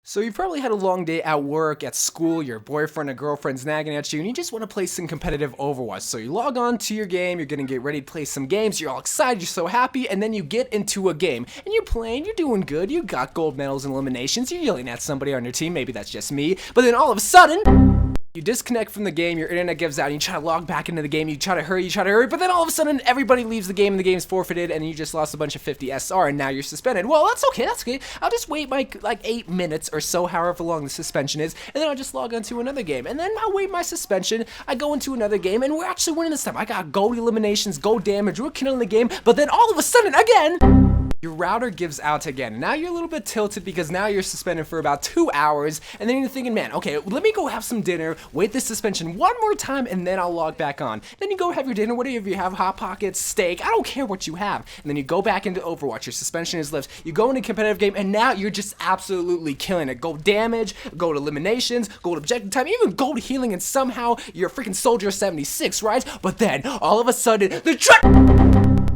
So you've probably had a long day at work, at school, your boyfriend or girlfriend's nagging at you, and you just want to play some competitive Overwatch. So you log on to your game, you're gonna get ready to play some games, you're all excited, you're so happy, and then you get into a game, and you're playing, you're doing good, you got gold medals and eliminations, you're yelling at somebody on your team, maybe that's just me, but then all of a sudden, you disconnect from the game, your internet gives out, and you try to log back into the game, you try to hurry, but then all of a sudden, everybody leaves the game, and the game's forfeited, and you just lost a bunch of 50 SR, and now you're suspended. Well, that's okay, I'll just wait like 8 minutes or so, however long the suspension is, and then I'll just log onto another game, and then I'll wait my suspension, I go into another game, and we're actually winning this time. I got gold eliminations, gold damage, we're killing the game, but then all of a sudden, again, your router gives out again. Now you're a little bit tilted because now you're suspended for about 2 hours, and then you're thinking, man, okay, let me go have some dinner, wait this suspension one more time, and then I'll log back on. Then you go have your dinner, whatever you have, Hot Pockets, steak, I don't care what you have. And then you go back into Overwatch, your suspension is lifted, you go into a competitive game, and now you're just absolutely killing it. Gold damage, gold eliminations, gold objective time, even gold healing, and somehow you're a freaking Soldier 76, right? But then, all of a sudden,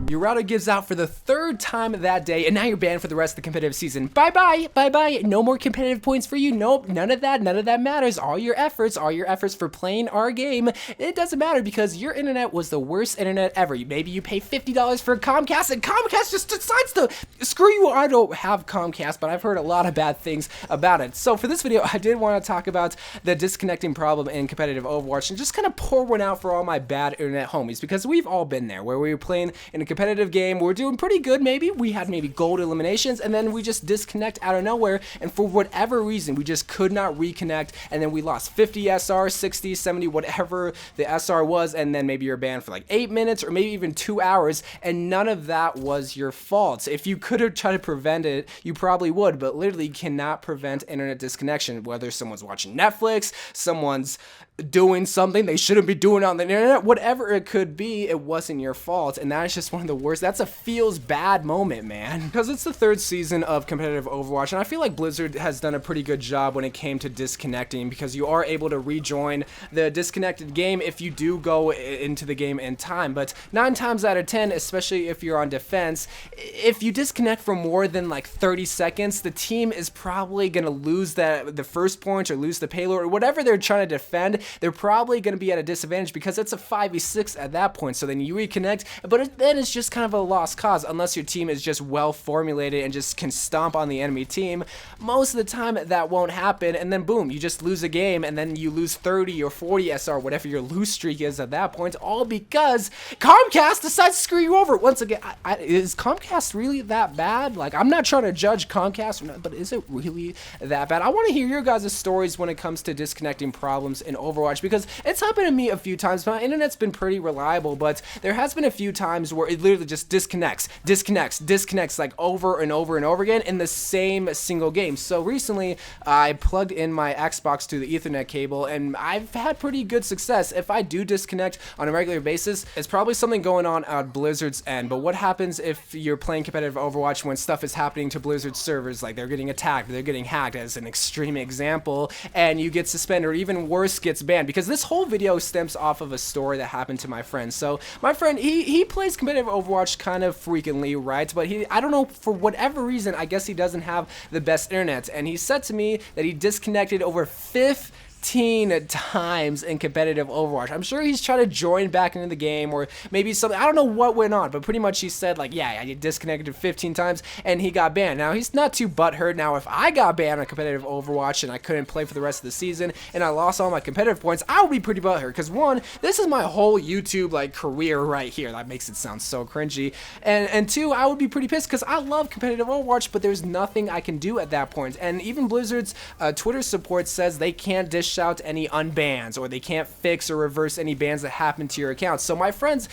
your router gives out for the 3rd time that day, and now you're banned for the rest of the competitive season. Bye-bye, bye-bye, no more competitive points for you. Nope, none of that matters. All your efforts for playing our game, it doesn't matter because your internet was the worst internet ever. Maybe you pay $50 for Comcast, and Comcast just decides to screw you. I don't have Comcast, but I've heard a lot of bad things about it. So for this video, I did want to talk about the disconnecting problem in competitive Overwatch and just kind of pour one out for all my bad internet homies, because we've all been there, where we were playing in a competitive game, we're doing pretty good, we had gold eliminations, and then we just disconnect out of nowhere, and for whatever reason we just could not reconnect, and then we lost 50 SR, 60, 70, whatever the SR was, and then maybe you're banned for like 8 minutes or maybe even 2 hours, and none of that was your fault. If you could have tried to prevent it, you probably would, but literally you cannot prevent internet disconnection, whether someone's watching Netflix, someone's doing something they shouldn't be doing on the internet, whatever it could be, it wasn't your fault, and that is just one of the worst. That's a feels bad moment, man, because it's the 3rd season of competitive Overwatch, and I feel like Blizzard has done a pretty good job when it came to disconnecting, because you are able to rejoin the disconnected game if you do go into the game in time, but 9 times out of 10, especially if you're on defense, if you disconnect for more than like 30 seconds, the team is probably going to lose the first point or lose the payload or whatever they're trying to defend. They're probably going to be at a disadvantage because it's a 5v6 at that point, so then you reconnect, but then it's just kind of a lost cause unless your team is just well formulated and just can stomp on the enemy team. Most of the time that won't happen, and then boom, you just lose a game, and then you lose 30 or 40 SR, whatever your lose streak is at that point, all because Comcast decides to screw you over. Once again, is Comcast really that bad? Like, I'm not trying to judge Comcast, but is it really that bad? I want to hear your guys' stories when it comes to disconnecting problems in Overwatch, because it's happened to me a few times. My internet's been pretty reliable, but there has been a few times where it literally just disconnects like over and over and over again in the same single game. So recently I plugged in my Xbox to the Ethernet cable, and I've had pretty good success. If I do disconnect on a regular basis, it's probably something going on at Blizzard's end. But what happens if you're playing competitive Overwatch when stuff is happening to Blizzard servers, like they're getting attacked, they're getting hacked, as an extreme example, and you get suspended, or even worse, gets banned? Because this whole video stems off of a story that happened to my friend. So my friend, he plays competitive Overwatch kind of frequently, right? But I don't know, for whatever reason, I guess he doesn't have the best internet, and he said to me that he disconnected over 15 times in competitive Overwatch. I'm sure he's trying to join back into the game, or maybe something. I don't know what went on, but pretty much he said, like, yeah, I disconnected 15 times and he got banned. Now, he's not too butthurt. Now, if I got banned on competitive Overwatch and I couldn't play for the rest of the season and I lost all my competitive points, I would be pretty butthurt, because one, this is my whole YouTube career right here. That makes it sound so cringy. And two, I would be pretty pissed because I love competitive Overwatch, but there's nothing I can do at that point. And even Blizzard's Twitter support says they can't dish out any unbans, or they can't fix or reverse any bans that happen to your account. So my friend's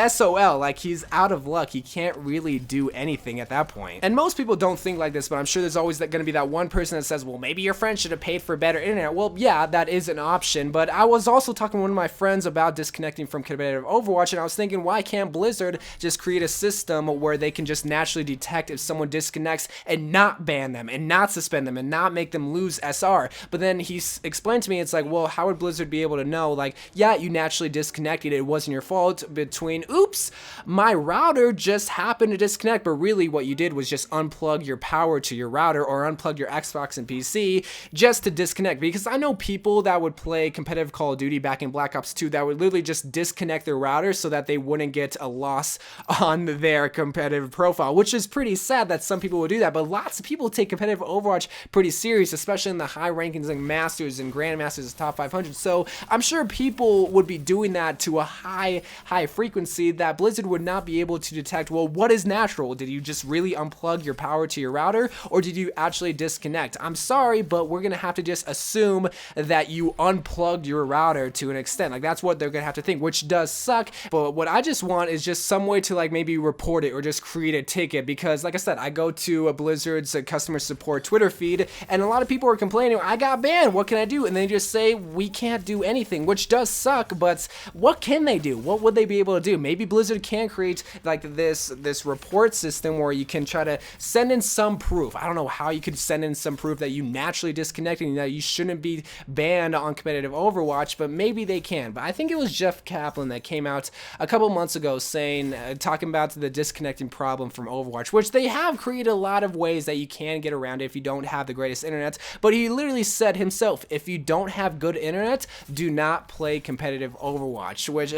SOL, like, he's out of luck. He can't really do anything at that point. And most people don't think like this, but I'm sure there's always going to be that one person that says, well, maybe your friend should have paid for better internet. Well, yeah, that is an option, but I was also talking to one of my friends about disconnecting from competitive Overwatch, and I was thinking, why can't Blizzard just create a system where they can just naturally detect if someone disconnects and not ban them and not suspend them and not make them lose SR? But then he explained explained to me, it's like, well, how would Blizzard be able to know? Like, yeah, you naturally disconnected, it wasn't your fault, between, oops, my router just happened to disconnect, but really what you did was just unplug your power to your router or unplug your Xbox and PC just to disconnect. Because I know people that would play competitive Call of Duty back in Black Ops 2 that would literally just disconnect their router so that they wouldn't get a loss on their competitive profile, which is pretty sad that some people would do that. But lots of people take competitive Overwatch pretty serious, especially in the high rankings like Masters and Grandmasters, top 500. So I'm sure people would be doing that to a high frequency that Blizzard would not be able to detect. Well, what is natural? Did you just really unplug your power to your router, or did you actually disconnect? I'm sorry, but we're gonna have to just assume that you unplugged your router to an extent. Like, that's what they're gonna have to think, which does suck. But what I just want is just some way to like maybe report it or just create a ticket, because like I said, I go to a Blizzard's customer support Twitter feed and a lot of people are complaining, I got banned, what can I do? And they just say we can't do anything, which does suck. But what can they do? What would they be able to do? Maybe Blizzard can create like this report system where you can try to send in some proof. I don't know how you could send in some proof that you naturally disconnected and that you shouldn't be banned on competitive Overwatch, but maybe they can. But I think it was Jeff Kaplan that came out a couple months ago saying, talking about the disconnecting problem from Overwatch, which they have created a lot of ways that you can get around it if you don't have the greatest internet. But he literally said himself, if you don't have good internet, do not play competitive Overwatch, which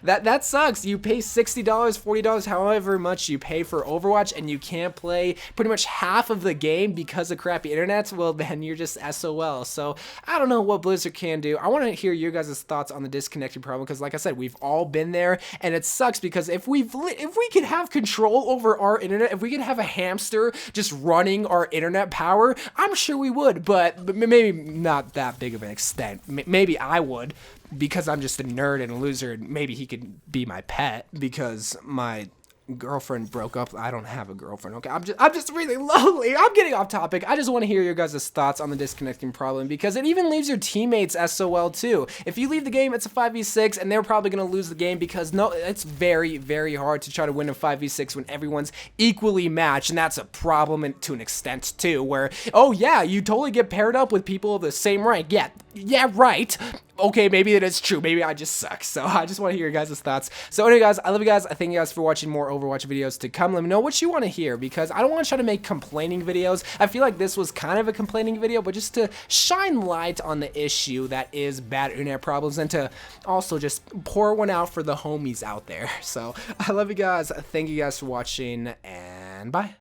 that sucks. You pay $60, $40, however much you pay for Overwatch, and you can't play pretty much half of the game because of crappy internet. Well, then you're just SOL. So I don't know what Blizzard can do. I want to hear your guys' thoughts on the disconnecting problem, because like I said, we've all been there, and it sucks because if we could have control over our internet, if we could have a hamster just running our internet power, I'm sure we would, but maybe not that big of an extent. Maybe I would, because I'm just a nerd and a loser, and maybe he could be my pet because my girlfriend broke up. I don't have a girlfriend. Okay, I'm just really lonely. I'm getting off topic. I just want to hear your guys' thoughts on the disconnecting problem, because it even leaves your teammates SOL too. If you leave the game, it's a 5v6 and they're probably going to lose the game, because no, it's very, very hard to try to win a 5v6 when everyone's equally matched, and that's a problem to an extent too, where, oh yeah, you totally get paired up with people of the same rank. Yeah, right. Okay, maybe it is true. Maybe I just suck. So I just want to hear your guys' thoughts. So anyway, guys, I love you guys. I thank you guys for watching more Overwatch videos to come. Let me know what you want to hear, because I don't want to try to make complaining videos. I feel like this was kind of a complaining video, but just to shine light on the issue that is bad internet problems, and to also just pour one out for the homies out there. So I love you guys. Thank you guys for watching, and bye.